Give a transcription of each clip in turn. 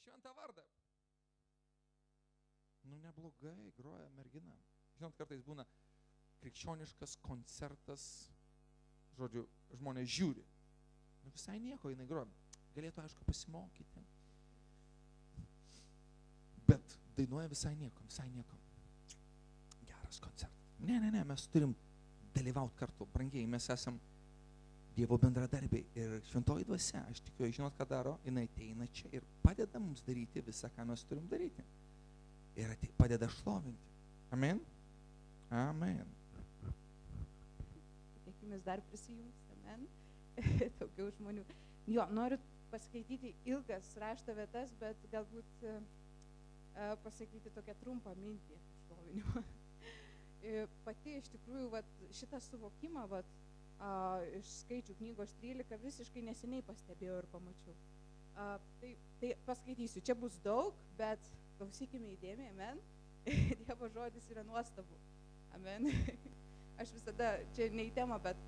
šventą vardą. Neblogai groja mergina. Žinot, kartais būna krikščioniškas koncertas, žodžiu, žmonės žiūri. Visai nieko jinai groja. Galėtų, aišku, pasimokyti. Bet dainuoja visai nieko. Geras koncertas. Ne, mes turim dalyvauti kartu. Brangiai, mes esam Dievo bendradarbiai. Ir šventoji dvasia, aš tikiu, žinot, ką daro, jinai ateina čia ir padeda mums daryti visą, ką mes turim daryti. Ir padeda šlovinti. Amen? Amen. Tikimės dar prisijungs. Amen. Daugiau žmonių. Jo, noriu paskaityti ilgas rašto vietas, bet galbūt pasakyti tokią trumpą mintį šlovinimo. Pati iš tikrųjų šitą suvokimą iš skaičių knygos 13 visiškai neseniai pastebėjau ir pamačiau. Tai paskaitysiu, čia bus daug, bet klausykime įdėmiai, amen. Dievo žodis yra nuostabu. Amen. Aš visada, čia ne į temą, bet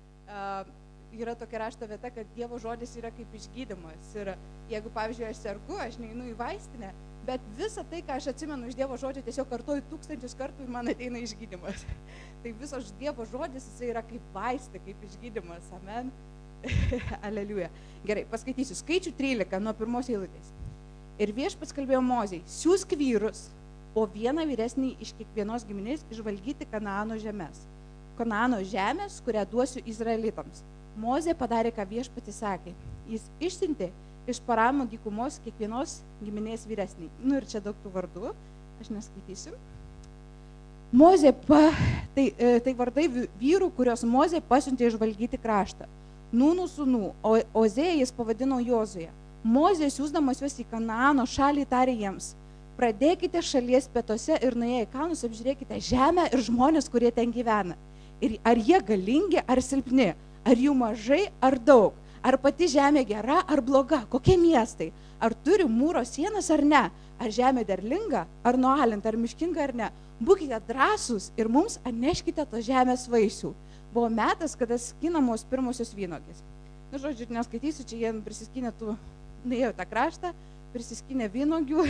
yra tokia rašto vieta, kad Dievo žodis yra kaip išgydymas. Ir jeigu, pavyzdžiui, aš sergu, aš neinu į vaistinę, bet visą tai, ką aš atsimenu iš Dievo žodžio, tiesiog kartuoju 1000 kartų ir man ateina išgydymas. Tai visos Dievo žodis, jis yra kaip vaistai, kaip išgydymas. Amen. Aleliuja. Gerai, paskaitysiu. Skaičių 13 nuo 1 eilutės. Ir viešpats kalbėjo Mozei, siųsk vyrus, po vieną vyresnį iš kiekvienos giminės išvalgyti Kanaano žemės. Kanaano žemės, kurią duosiu Izraelitams. Mozė padarė, ką viešpatis sakė. Jis išsiuntė iš Paramo dykumos kiekvienos giminės vyresnį. Ir čia daug tų vardų, aš neskaitysiu. Mozė, tai vardai vyrų, kurios Mozė pasiuntė išvalgyti kraštą. Nūnų sūnų, Ozėją jis pavadino Jozuė. Mozė siųsdamas juos į Kanaano šalį tarė jiems, pradėkite šalies pietuose ir nuėję į kalnus apžiūrėkite žemę ir žmonės, kurie ten gyvena. Ir ar jie galingi ar silpni, ar jų mažai ar daug, ar pati žemė gera ar bloga, kokie miestai, ar turi mūro sienas ar ne, ar žemė derlinga, ar nualinta, ar miškinga ar ne. Būkite drąsūs ir mums atneškite tos žemės vaisių. Buvo metas, kada skinamos pirmosios vynogės. Žodžiu, neskaitysiu, čia jie prisiskynė nuėjo tą kraštą, prisiskynė vynogių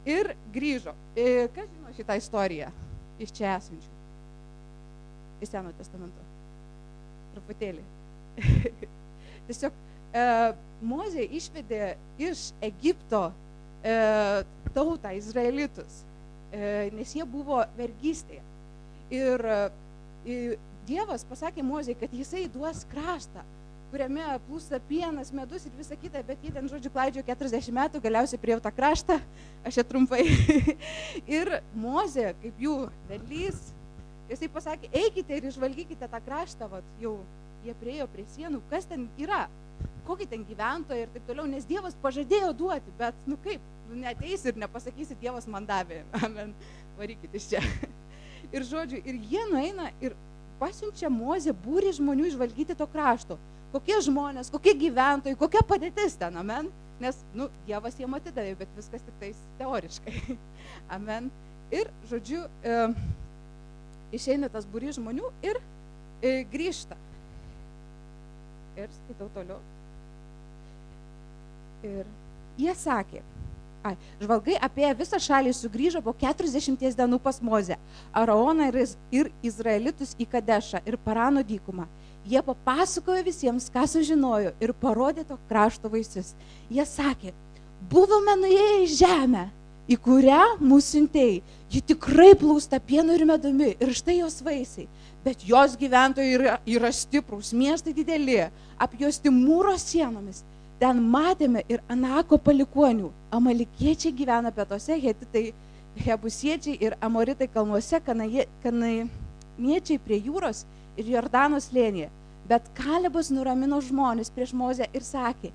ir grįžo. Kas žino šitą istoriją iš čia esančių? Iš Seno testamento. Truputėlį. Tiesiog Mozė išvedė iš Egipto tautą, izraelitus, nes jie buvo vergystėje. Ir Dievas pasakė Mozei, kad jisai duos kraštą, kuriame plūsta pienas, medus ir visa kita, bet jie ten, žodžiu, klaidžiojo 40 metų, galiausiai priėjo tą kraštą, aš čia trumpai. Ir Mozė, kaip jų vedlys, jisai pasakė, eikite ir išvalgykite tą kraštą, jau jie priėjo prie sienų, kas ten yra, kokie ten gyventojai ir taip toliau, nes Dievas pažadėjo duoti, bet, kaip, neateis ir nepasakysi, Dievas man davė, amen, varykit iš čia. Ir, žodžiu, ir jie nueina ir pasiunčia Mozė būrį žmonių išvalgyti to krašto. Kokie žmonės, kokie gyventojai, kokia padėtis ten, amen, nes, Dievas jiem atidavė, bet viskas tik tais teoriškai, amen. Ir, žodžiu, išeina tas būrys žmonių ir grįžta. Ir skaitau toliau. Ir jie sakė, žvalgai apie visą šalį sugrįžo po 40 dienų pas Mozę, Aaroną ir Izraelitus į Kadešą ir Parano dykumą. Jie papasakojo visiems, ką sužinojo ir parodė to krašto vaisius. Jie sakė, buvome nuėję į žemę, į kurią mūsų siuntėjai. Ji tikrai plūsta pienu ir medumi ir štai jos vaisiai. Bet jos gyventojai yra stiprūs, miestai dideli, apjuosti mūro sienomis. Ten matėme ir Anako palikuonių. Amalikiečiai gyvena pietuose, hetitai, jebusiečiai ir amoritai kalnuose, kananiečiai prie jūros ir Jordano slėnyje. Bet Kalebas nuramino žmonės prieš Mozę ir sakė,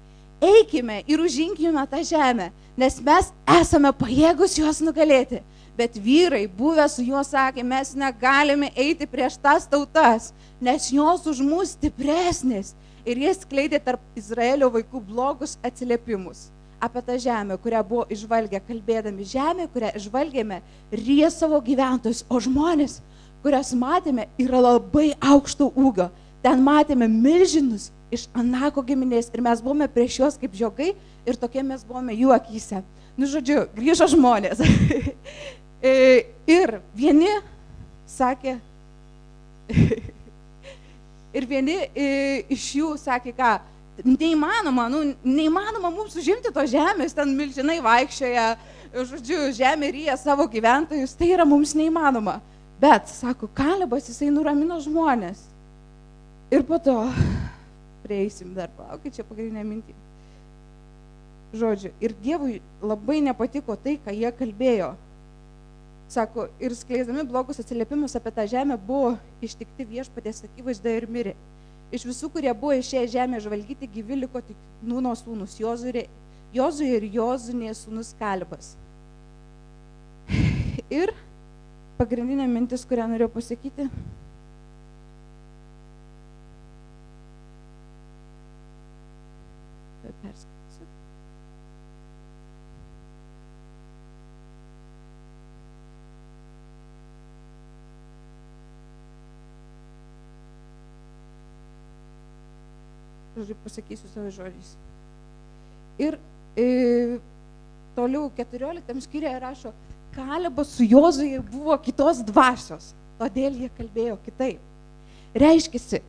eikime ir užinkime tą žemę, nes mes esame pajėgus juos nugalėti. Bet vyrai, buvę su juo, sakė, mes negalime eiti prieš tas tautas, nes jos už mus stipresnės. Ir jie skleidė tarp Izraelio vaikų blogus atsiliepimus apie tą žemę, kurią buvo išvalgę, kalbėdami žemę, kurią išvalgėme, ryja savo gyventojus, o žmonės, kurias matėme, yra labai aukšto ūgio. ten matėme milžinus iš Anako giminės ir mes buvome prieš juos kaip žiogai ir tokie mes buvome jų akyse. Nu, žodžiu, grįžo žmonės. Ir vieni sakė, ir vieni iš jų sakė, ką, neįmanoma mums užimti to žemės, ten milžinai vaikščioja, žodžiu, žemė ryja savo gyventojus, tai yra mums neįmanoma. Bet, sako, Kalebas, jisai nuramino žmonės. Ir po to prieisim dar, palaukit, čia pagrindinė mintį. Žodžiu, ir Dievui labai nepatiko tai, ką jie kalbėjo. Sako, ir skleisdami blogus atsiliepimus apie tą žemę buvo ištikti viešpaties akivaizdoje ir mirė. Iš visų, kurie buvo išėję žemę žvalgyti, gyvi liko tik Nūno sūnus Jozuė ir Jozunės sūnus Kalebas. Ir pagrindinė mintis, kurią norėjau pasakyti. Perskaitysiu. Žodžiu, pasakysiu savo žodžiais. Ir toliau 14 skyriuje rašo, Kalebas su Jozuė buvo kitos dvasios, todėl jie kalbėjo kitaip. Reiškiasi,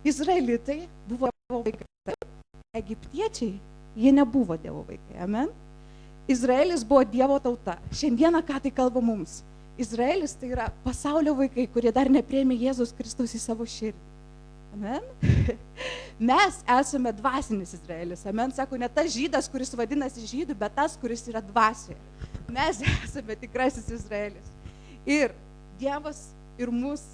izraelitai buvo Dievo vaikai, egiptiečiai, jie nebuvo Dievo vaikai, amen. Izraelis buvo Dievo tauta. Šiandieną ką tai kalba mums? Izraelis tai yra pasaulio vaikai, kurie dar nepriėmė Jėzus Kristaus į savo širdį. Amen. Mes esame dvasinis Izraelis. Amen. Sako, ne tas žydas, kuris vadinasi žydų, bet tas, kuris yra dvasioje. Mes esame tikrasis Izraelis. Ir Dievas ir mus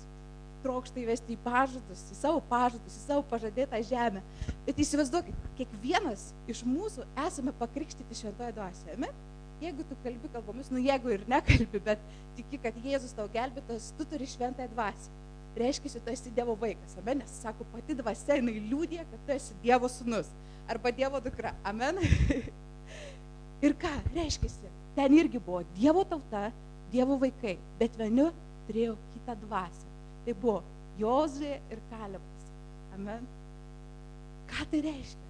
trokšta įvesti į pažadus, į savo pažadėtą žemę. Bet įsivaizduokit, kiekvienas iš mūsų esame pakrikštyti šventoje dvasioje. Amen. Jeigu tu kalbi kalbomis, jeigu ir nekalbi, bet tiki, kad Jėzus tau gelbėtas, tu turi šventąją dvasią. Reiškia, tu esi Dievo vaikas, amen, nes, sako, pati dvasia, jinai liudija, kad tu esi Dievo sūnus arba Dievo dukra, amen. Ir ką, reiškia, ten irgi buvo Dievo tauta, Dievo vaikai, bet vieni turėjo kitą dvasią. Tai buvo Jozuė ir Kalebas, amen. Ką tai reiškia?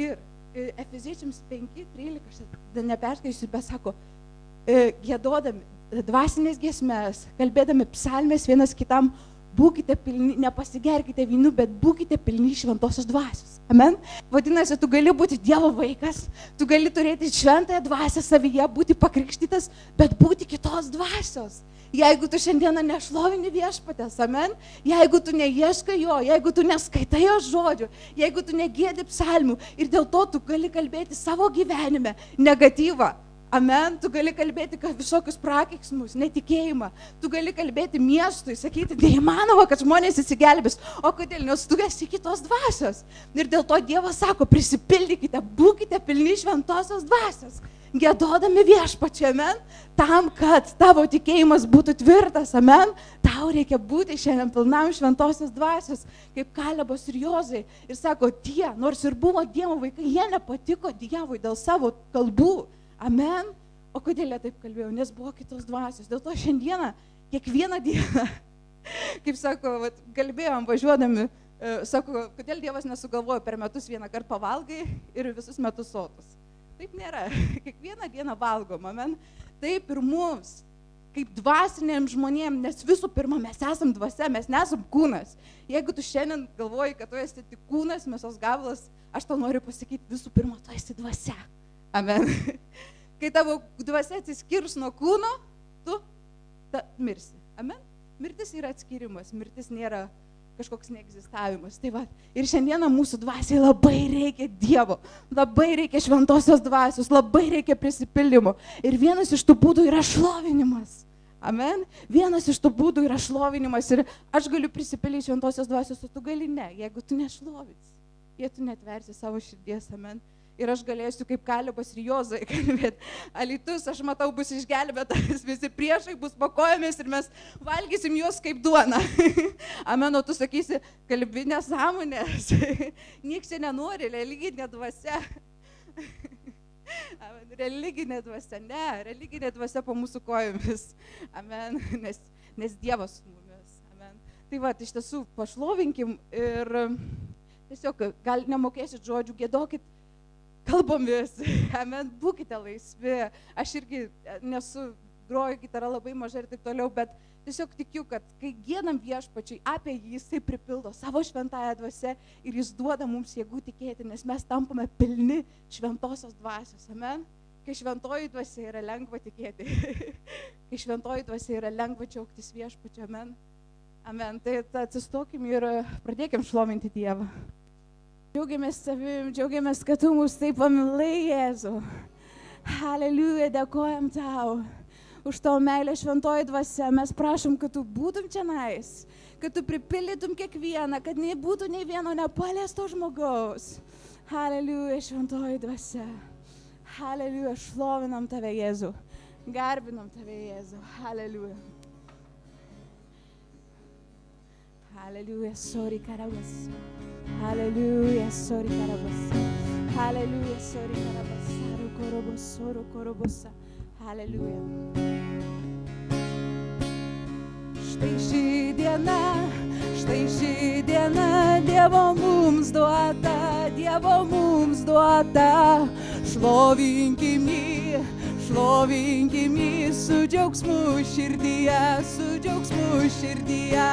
Ir Efeziečiams 5:13, aš neperskaitysiu, bet sako, giedodami dvasinės giesmes, kalbėdami psalmės vienas kitam, būkite pilni, nepasigerkite vynu, bet būkite pilni šventosios dvasios. Amen. Vadinasi, tu gali būti Dievo vaikas, tu gali turėti šventąją dvasią savyje, būti pakrikštytas, bet būti kitos dvasios. Jeigu tu šiandieną nešlovini viešpatės, amen, jeigu tu neieškai jo, jeigu tu neskaitai jo žodžių, jeigu tu negėdi psalmių ir dėl to tu gali kalbėti savo gyvenime negatyvą. Amen, tu gali kalbėti visokius prakeiksmus, netikėjimą, tu gali kalbėti miestui, sakyti, neįmanoma, kad žmonės įsigelbės, o kodėl, nes tu esi kitos dvasios. Ir dėl to Dievas sako, prisipildykite, būkite pilni šventosios dvasios, giedodami viešpačiui, amen, tam, kad tavo tikėjimas būtų tvirtas, amen, tau reikia būti šiandien pilnam šventosios dvasios, kaip Kalebas ir Jozuė. Ir sako, tie, nors ir buvo Dievo vaikai, jie nepatiko Dievui dėl savo kalbų. Amen. O kodėl jie taip kalbėjau? Nes buvo kitos dvasios. Dėl to šiandieną, kiekvieną dieną, kaip sako, kalbėjom važiuodami, sako, kodėl Dievas nesugalvojo per metus vieną kartą pavalgai ir visus metus sotus. Taip nėra. Kiekvieną dieną valgom. Amen. Taip ir mums, kaip dvasiniams žmonėms, nes visų pirma, mes esam dvasia, mes nesam kūnas. Jeigu tu šiandien galvoji, kad tu esi tik kūnas, mėsos gabalas, aš tau noriu pasakyti, visų pirma, tu esi dvasia. Amen. Kai tavo dvasia atsiskirs nuo kūno, tu mirsi. Amen. Mirtis yra atskirimas, mirtis nėra kažkoks neegzistavimas. Tai va, ir šiandieną mūsų dvasiai labai reikia Dievo, labai reikia šventosios dvasios, labai reikia prisipildymo. Ir vienas iš tų būdų yra šlovinimas. Amen. Vienas iš tų būdų yra šlovinimas. Ir aš galiu prisipildyti šventosios dvasios, o tu gali ne. Jeigu tu nešlovins, jei tu netversi savo širdies. Amen. Ir aš galėsiu kaip Kalebas ir Jozuė kalbėti. Alytus, aš matau, bus išgelbėtas, visi priešai bus po kojomis ir mes valgysim juos kaip duona. Amen, o tu sakysi, kalbi nesąmonės. Niekas čia nenori, religinė dvasia. Amen, religinė dvasia, ne, religinė dvasia po mūsų kojomis. Amen, nes Dievas su mumis. Amen. Tai va, iš tiesų pašlovinkim ir tiesiog gal nemokėsit žodžių, giedokit kalbomis, amen, būkite laisvi. Aš irgi nesu groju gitarą labai mažai ir taip toliau, bet tiesiog tikiu, kad kai giedam Viešpačiui apie jį, jisai pripildo savo šventąją dvasią ir jis duoda mums jėgų tikėti, nes mes tampame pilni šventosios dvasios, amen. Kai šventoji dvasia yra lengva tikėti, kai šventoji dvasia yra lengva džiaugtis Viešpačiu, amen. Amen. Tai atsistokim ir pradėkim šlovinti Dievą. Džiaugiamės savim, džiaugiamės, kad tu mus taip pamilai, Jėzau. Haleliuja, dėkojam tau už tavo meilę šventoji dvasia. Mes prašom, kad tu būtum čionais, kad tu pripildytum kiekvieną, kad nebūtų nei vieno nepaliesto žmogaus. Haleliuja, šventoji dvasia. Haleliuja, šlovinam tave, Jėzau. Garbinam tave, Jėzau. Haleliuja. Halleluja, sorry karabas. Halleluja, sorry karabas. Halleluja, sorry karabas. Saro korobos, soro korobosa. Halleluja. Štai ši diena Dievo mums duota, Dievo mums duota. Šlovinkim jį su džiaugsmu širdyje, su džiaugsmu širdyje.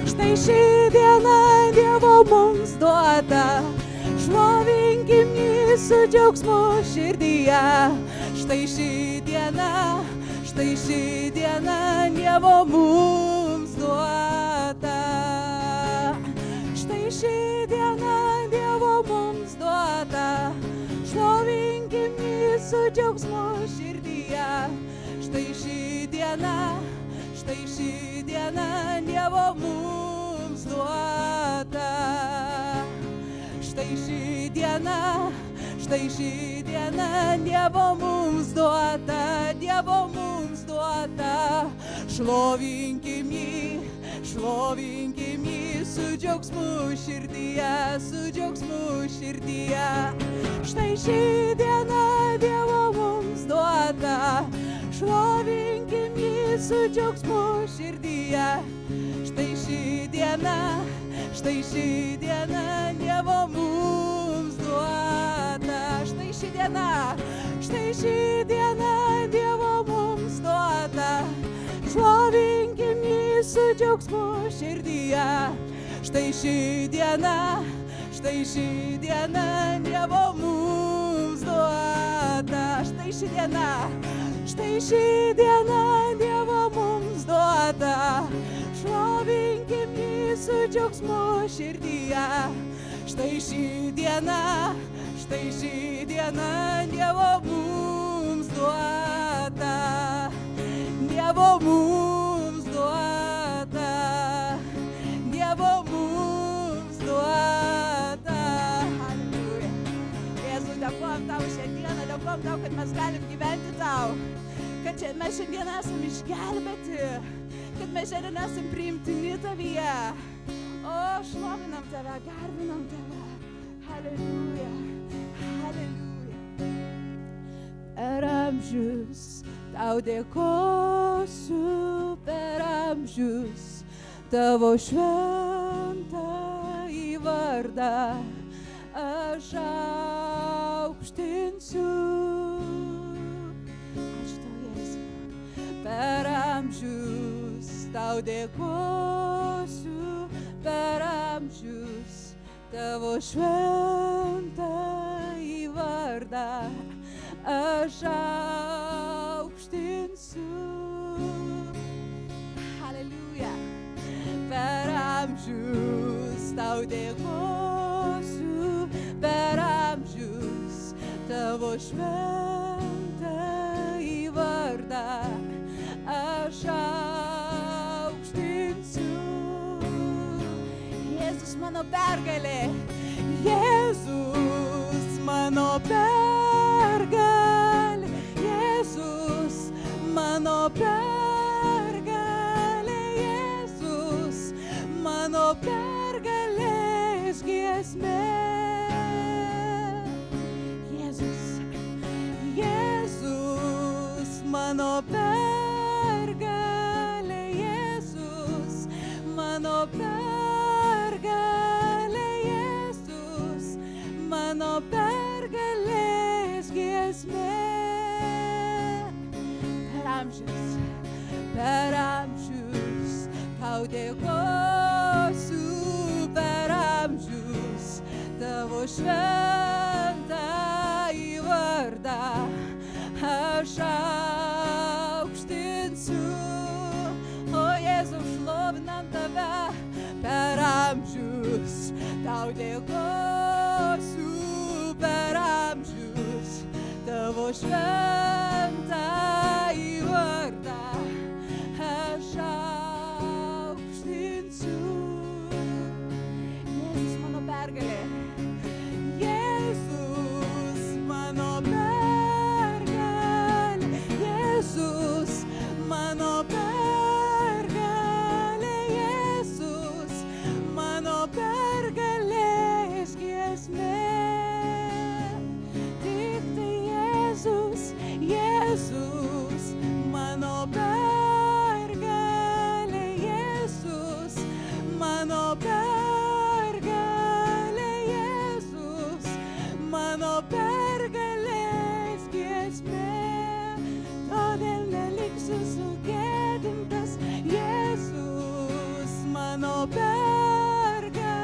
Štai ši diena Dievo mums duota, šlovinkim jį su džiaugsmu širdyje. Štai ši diena Dievo mums duota. Štai ši diena Dievo mums duota, šlovinkim jį su džiaugsmu širdyje. Štai ši diena Dievo mums duota. Štai ši diena Dievo mums duota, Dievo mums duota. Šlovinkim jį su džiaugsmu širdyje, su džiaugsmu širdyje. Štai ši diena Dievo mums duota, šlovinkim jį su džiaugsmu širdyje. Štai ši diena Dievo mums duota. Štai ši diena Dievo mums duota, šlovinkim jį su džiaugsmu širdyje. Štai ši diena Dievo mums duota. Štai ši diena Dievo mums duota, šlovinkim jį su džiaugsmu širdyje. Štai ši diena Dievo mums duota, Dievo mums duota, Dievo mums duota. Halleluja. Jėzau, dėkojam tau šią dieną, dėkojam tau, kad mes galim gyventi tau, kad mes šiandien esam išgelbėti, kad mes šiandien esam priimtini tavyje. O, šlovinam tave, garbinam tave. Halleluja, halleluja. Per amžius tau dėkosiu, per amžius tavo šventąjį vardą aš aukštinsiu. Ačiū tau, Jėzau. Per amžius tau dėkosiu, per amžius tavo šventąjį vardą aš aukštinsiu. Halleluja. Per amžius tau dėkosiu, per amžius tavo šventąjį vardą aš aukštinsiu. Jėzus mano pergalė, Jėzus mano pergalė, Jėzus mano pergalė, Jėzus mano pergalės giesmė. Jėzus mano pergalė, Jėzus mano amžius, tau dėkosiu per amžius, tavo šventąjį vardą aš aukštinsiu. O Jėzau, šlovinam tave per amžius, tau dėkosiu per amžius, tavo šventąjį vardą aš aukštinsiu. Jėzus mano pergalė, Jėzus mano pergalė, Jėzus mano pergalė, Jėzus mano pergalės giesmė. Tik tai Jėzus, Jėzus mano pergalė, Jėzus mano pergalė, Jėzus mano pergalės giesmė. Todėl neliksiu sugėdintas, Jėzus mano pergalė,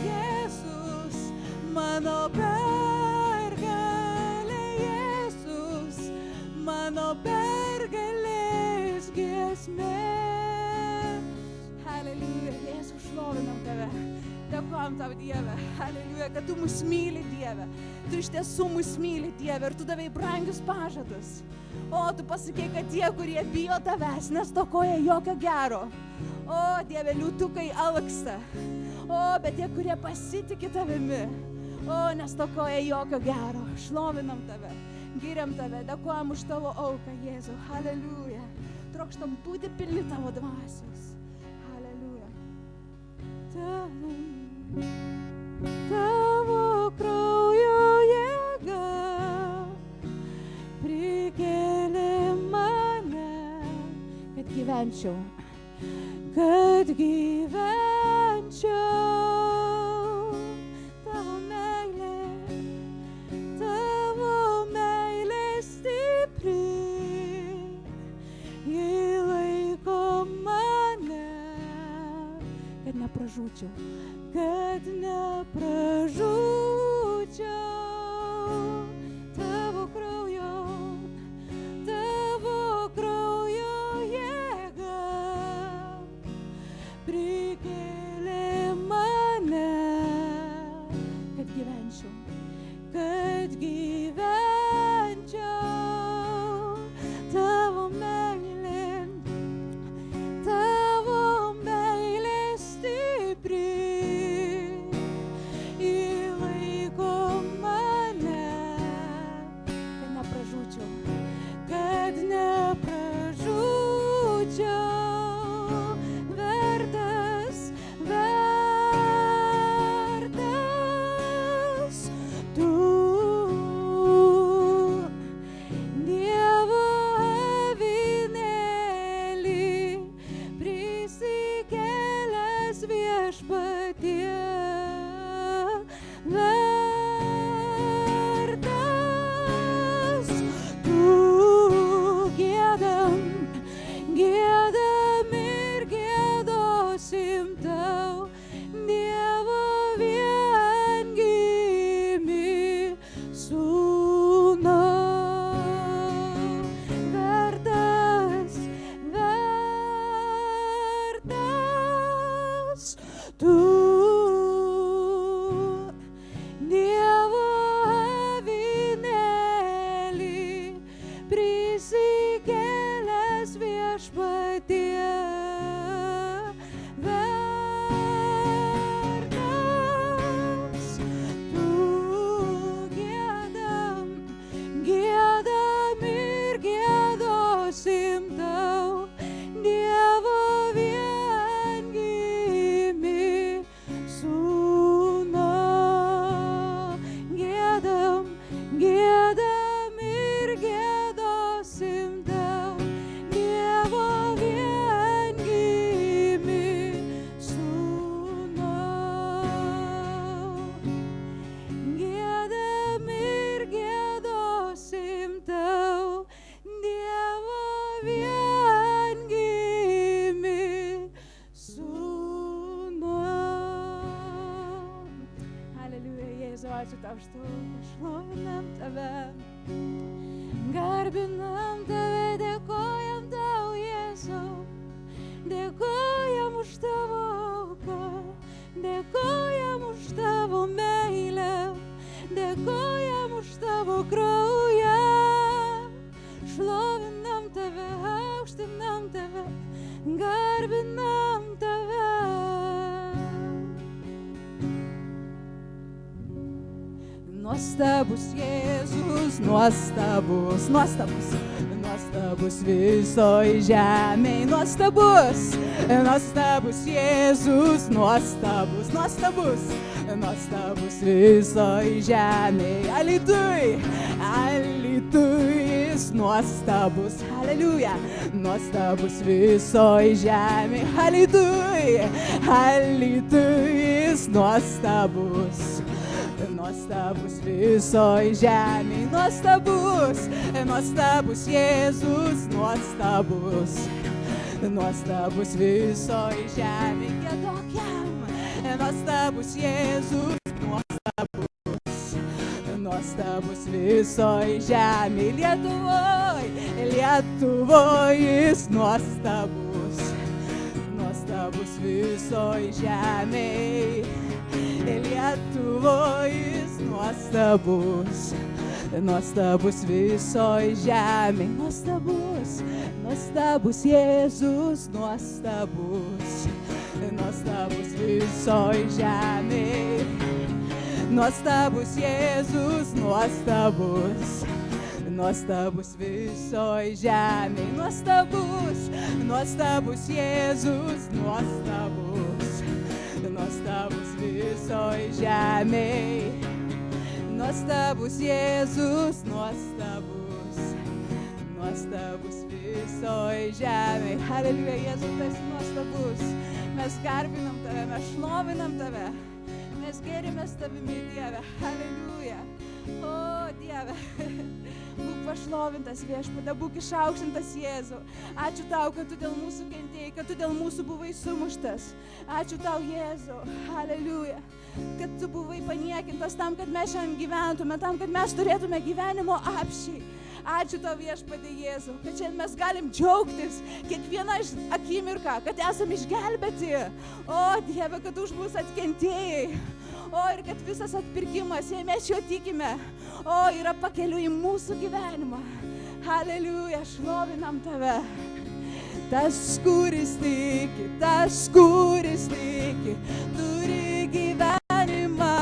Jėzus mano pergalė, Jėzus mano pergalės giesmė. Haleliuja, Jėzus, šlovinam tave. Dėkojam tau, Dieve, haleliuja, kad tu mus myli, Dieve. Tu iš tiesų mus myli, Dieve, ir tu davei brangius pažadus. O, tu pasakei, kad tie, kurie bijo tavęs, nestokoja jokio gero. O, Dieve, liūtukai alksta. O, bet tie, kurie pasitiki tavimi, o, nestokoja jokio gero. Šlovinam tave, giriam tave, dėkojam už tavo auką, Jėzau, haleliuja. Trokštam būti pilni tavo dvasios. Haleliuja. Tavo kraujo jėga prikėlė mane, kad gyvenčiau, tavo meilė stipri, ji laiko mane, kad nepražūčiau, tavo kraujo jėga prikėlė mane, kad gyvenčiau, tavo meilė stipri, Garbinam tave, dėkojam tau, Jėzau, dėkojam už tavo auką, dėkojam už tavo meilę, dėkojam už tavo kraują. Šlovinam tave, aukštinam tave, garbinam tave. Nuostabus Jėzus, nuostabus, nuostabus, nuostabus visoj žemėj, nuostabus, nuostabus Jėzus, nuostabus, nuostabus, nuostabus visoj žemėj. Alytuj, Alytuj, jis nuostabus, haleliuja, nuostabus visoj žemėj. Alytuj, Alytuj, jis nuostabus. Nuostabus visoj žemėj, nuostabus, nuostabus Jėzus, nuostabus, nuostabus visoj žemėj, giedok jam, nuostabus Jėzus, nuostabus, nuostabus visoj žemėj, Lietuvoj, Lietuvoj jis nuostabus, nuostabus visoj žemėj. Lietuvoj jis nuostabus, nuostabus visoj žemėj, nuostabus, nuostabus Jėzus, nuostabus, nuostabus visoj žemėj, nuostabus Jėzus, nuostabus, nuostabus visoj žemėj, nuostabus, nuostabus Jėzus, nuostabus, nuostabus visoj žemėj, nuostabus Jėzus, nuostabus, nuostabus visoj žemėj. Haleliuja, Jėzus, tu esi nuostabus. Mes garbinam tave, mes šlovinam tave, mes gėrimės tavimi, Dieve. Haleliuja. O, Dieve. Būk pašlovintas, Viešpatie, būk išaukštintas, Jėzau. Ačiū tau, kad tu dėl mūsų kentėjai, kad tu dėl mūsų buvai sumuštas. Ačiū tau, Jėzau. Haleliuja. Kad tu buvai paniekintas tam, kad mes šiandien gyventume, tam, kad mes turėtume gyvenimo apsčiai. Ačiū tau, Viešpatie, Jėzau, kad šiandien mes galim džiaugtis kiekvieną akimirką, kad esame išgelbėti. O, Dieve, kad už mus atkentėjai. O, ir kad visas atpirkimas, jei mes jo tikime, o, yra pakeliu į mūsų gyvenimą. Haleliuja, šlovinam tave. Tas, kuris tiki, turi gyvenimą.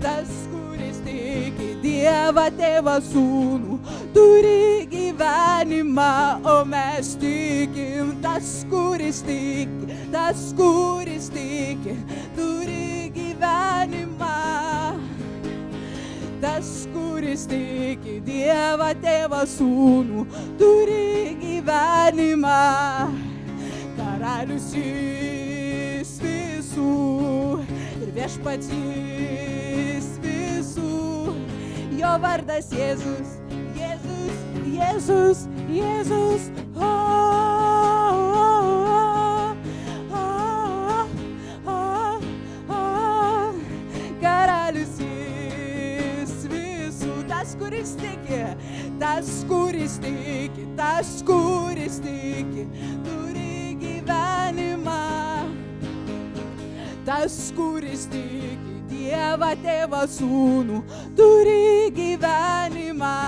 Tas, kuris tiki, Dievą, Tėvą, Sūnų, turi gyvenimą, o mes tikim. Tas, kuris tiki, turi gyvenimą. Tas, kuris tiki, Dievą, Tėvą, Sūnų, turi gyvenimą. Karalius jis visų ir viešpats jis visų. Jo vardas Jėzus, Jėzus, Jėzus, Jėzus. Karalius jis visų. Tas, kuris tiki, turi gyvenimą. Tas, kuris tiki, Dievą, Tėvą, Sūnų, turi gyvenimą.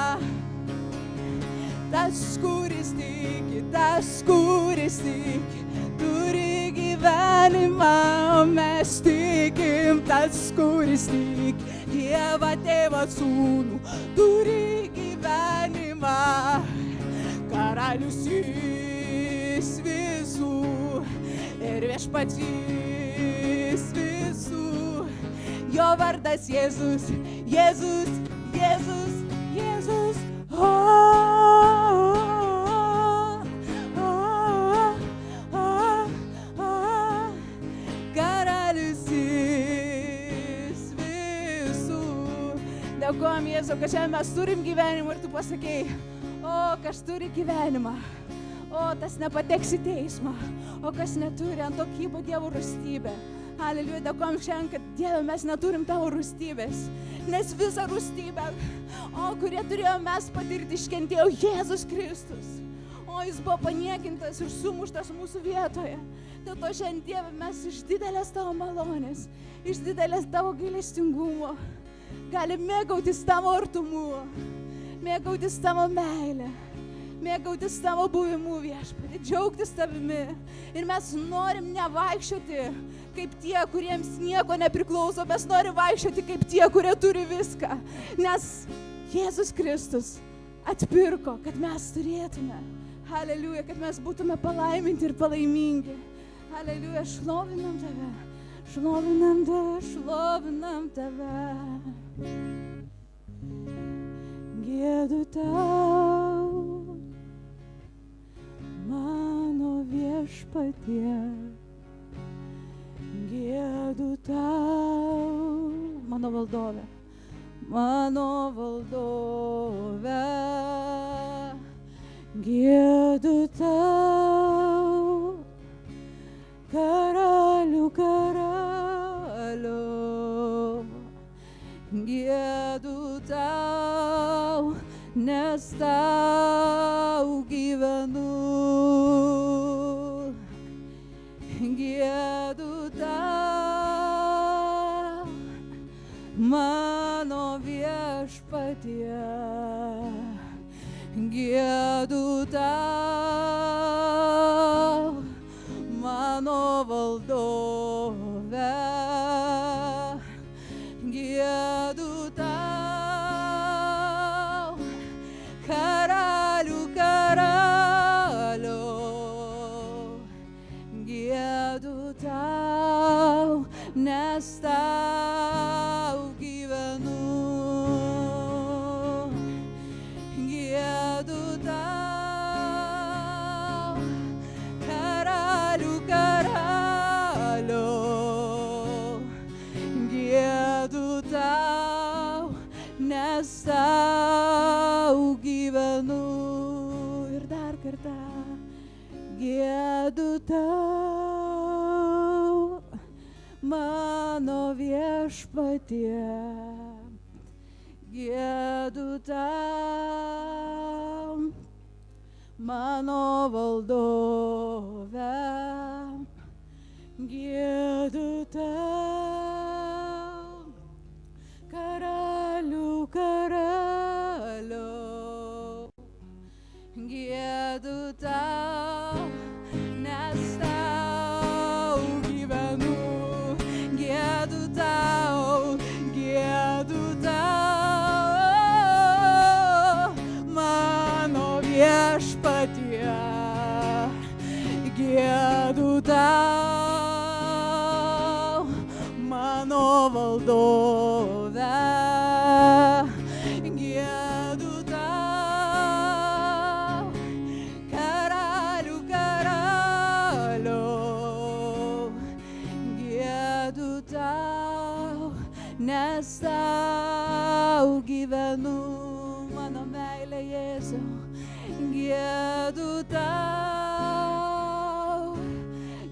Tas, kuris tiki, turi gyvenimą. Mes tikim, tas, kuris tiki, Dievą, Tėvą, Sūnų, turi gyvenimą. Karalius jis visų ir viešpats jis visų. Jo vardas Jėzus, Jėzus, Jėzus, Jėzus. Karalius jis visų. Dėkojam, Jėzau, kad šiandien mes turim gyvenimą ir tu pasakei, o kas turi gyvenimą, o tas nepateks į teismą, o kas neturi, ant to kybo Dievo rūstybė. Aleliuja, dėkojam šiandien, kad Dieve mes neturim tavo rūstybės, nes visą rūstybę, kurie turėjome mes patirti, iškentėjo Jėzus Kristus. Jis buvo paniekintas ir sumuštas mūsų vietoje. Dėl to šiandien Dieve mes iš didelės tavo malonės, iš didelės tavo gailestingumo galim mėgautis tavo artumu, mėgautis tavo meilę, mėgautis tavo buvimu, Viešpatie, džiaugtis tavimi. Ir mes norim nevaikščioti kaip tie, kuriems nieko nepriklauso, mes norim vaikščioti kaip tie, kurie turi viską. Nes Jėzus Kristus atpirko, kad mes turėtume. Haleliuja, kad mes būtume palaiminti ir palaimingi. Haleliuja, šlovinam tave, šlovinam tave, šlovinam tave. Gėdu tau, mano Viešpatie, gėdu tau, mano valdove, mano valdove, gėdu tau, karalių karalių, gėdu tau, nes tau gyvenu. Gėdu tau, mano Viešpatie, gėdu tau, mano valdove, gėdu tau, karalių karalių, gėdu tau, nes tau gyvenu. Gėdu tau, karalių karalių, gėdu tau, nes tau gyvenu. Ir dar kartą, gėdu tau, mano Viešpatie, gėdu tau, mano valdove, gėdu tau, karalių karalių, gėdu tau, nes tau gyvenu. Gėdu tau, gėdu tau, mano Viešpatie, gėdu tau, mano valdove, gėdu tau, karalių karalių, gėdu tau, nes tau gyvenu, mano meilė Jėzau, gėdu tau,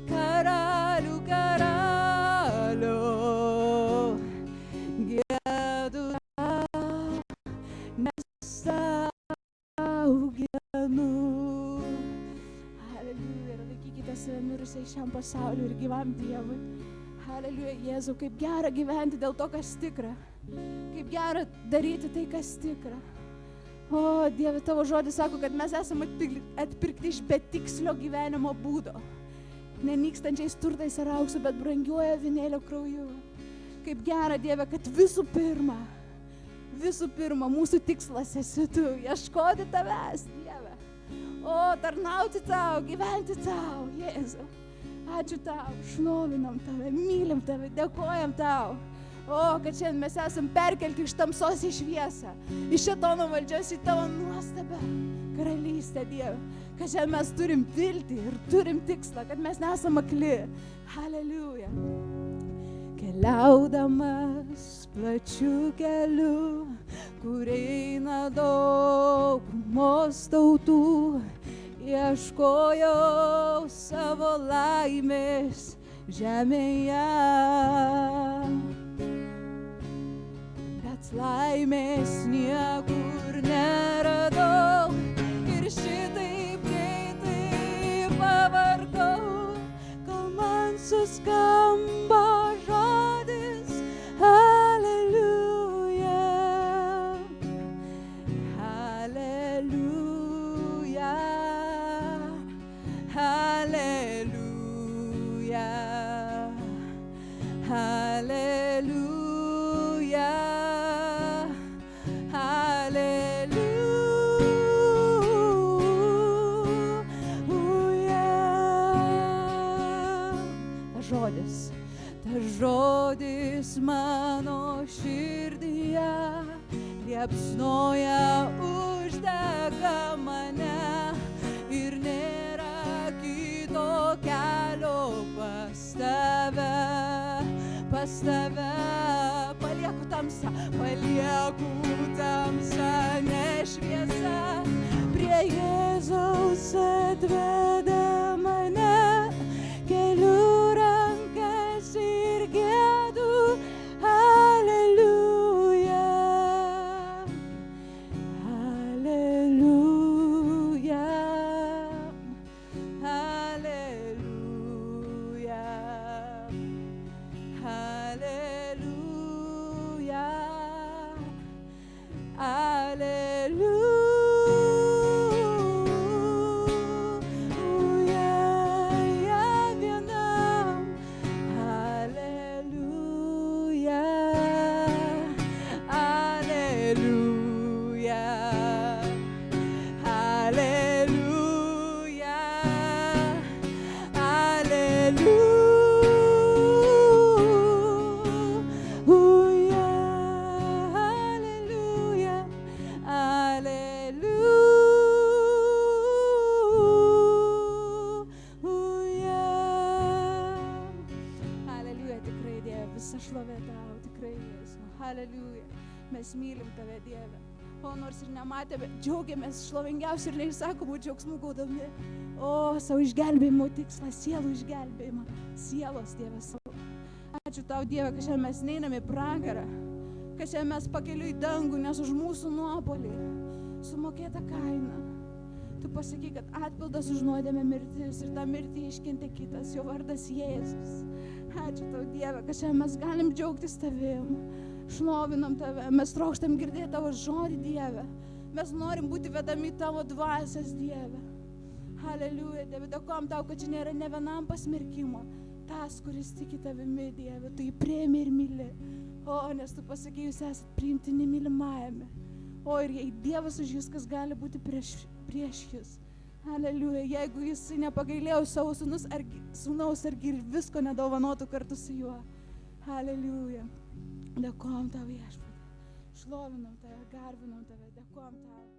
karalių karalių, gėdu tau, nes tau gyvenu. Haleliuja, ir laikykite save mirusiai šiam pasauliu ir gyvam Dievui. Haleliuja, Jėzau, kaip gera gyventi dėl to, kas tikra. Kaip gera daryti tai, kas tikra. O, Dieve, tavo žodis sako, kad mes esame atpirkti iš betikslio gyvenimo būdo. Nenykstančiais turtais ar auksu, bet brangiuoju avinėlio krauju. Kaip gera, Dieve, kad visų pirma, mūsų tikslas esi tu, ieškoti tavęs, Dieve. O, tarnauti tau, gyventi tau, Jėzau. Ačiū tau, šlovinam tave, mylim tave, dėkojam tau. O, kad šiandien mes esam perkelti iš tamsos į šviesą, iš šėtono valdžios į tavo nuostabę karalystę, Dieve. Kad šiandien mes turim viltį ir turim tikslą, kad mes nesam akli. Haleliuja. Keliaudamas plačiu keliu, kur eina daugumos tautų, ieškojau savo laimės žemėje. Bet laimės niekur neradau ir šitaip greitai pavargau, kol man suskamba žodis Aleliuja, Aleliuja, Aleliuja, Aleliuja, Aleliuja. Tas žodis mano širdyje liepsnoja, uždega mane ir nėra kito kelio pas tave, palieku tamsą, ne šviesa, prie Jėzaus atveda mane, keliu rankas ir gėdu Aleliuja, Aleliuja, Aleliuja, Aleliuja, Aleliuja. Aleliuja, mes mylim Tave, Dieve. O nors ir nematėme, džiaugiamės šlovingiausių ir neišsakomų džiaugsmų gaudami. O, savo išgelbėjimo tikslą, sielų išgelbėjimą, sielos, Dieve, savo. Ačiū Tau, Dieve, kad šiandien mes neiname į pragarą, kad šiandien mes pakeliu į dangų, nes už mūsų nuopolį sumokėta kaina. Tu pasakai, kad atpildas už nuodėmę mirtis ir tą mirtį iškentė kitas, jo vardas Jėzus. Ačiū Tau, Dieve, kad šiandien mes galim džiaugtis Tavim. Šlovinam Tave, mes trokštam girdėti Tavo žodį, Dieve. Mes norim būti vedami Tavo dvasias, Dieve. Aleliuja, Dieve, dėkojam Tau, kad čia nėra ne vienam pasmerkimo. Tas, kuris tiki Tavimi, Dieve, Tu jį priimi ir myli. O, nes Tu pasakai, jūs esat priimtini mylimajame. O, ir jei Dievas už jūs, kas gali būti prieš jūs. Aleliuja, jeigu Jisai nepagailėjo savo sūnaus, argi ir visko nedovanotų kartu su juo. Aleliuja. Dėkojam Tau, Viešpatie, šlovinam Tave, garbinam Tave, dėkojam Tau.